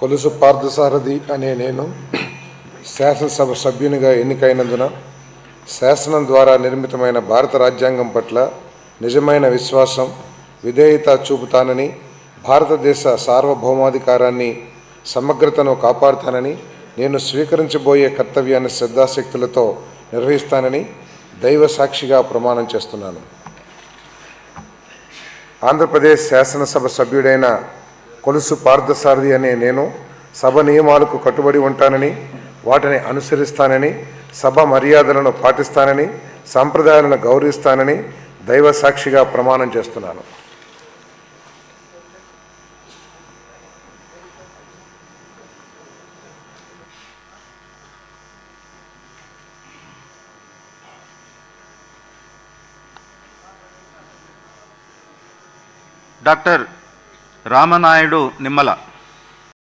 కొలుసు పార్థసారథి అనే నేను శాసనసభ సభ్యునిగా ఎన్నికైనందున శాసనం ద్వారా నిర్మితమైన భారత రాజ్యాంగం పట్ల నిజమైన విశ్వాసం, విధేయత చూపుతానని, భారతదేశ సార్వభౌమాధికారాన్ని, సమగ్రతను కాపాడుతానని, నేను స్వీకరించబోయే కర్తవ్యాన్ని శ్రద్ధాశక్తులతో నిర్వహిస్తానని దైవ సాక్షిగా ప్రమాణం చేస్తున్నాను. ఆంధ్రప్రదేశ్ శాసనసభ సభ్యుడైన కొలుసు పార్థసారథి అనే నేను సభ నియమాలకు కట్టుబడి ఉంటానని, వాటిని అనుసరిస్తానని, సభ మర్యాదలను పాటిస్తానని, సంప్రదాయాలను గౌరవిస్తానని దైవ సాక్షిగా ప్రమాణం చేస్తున్నాను. డాక్టర్ రామనాయుడు నిమ్మల.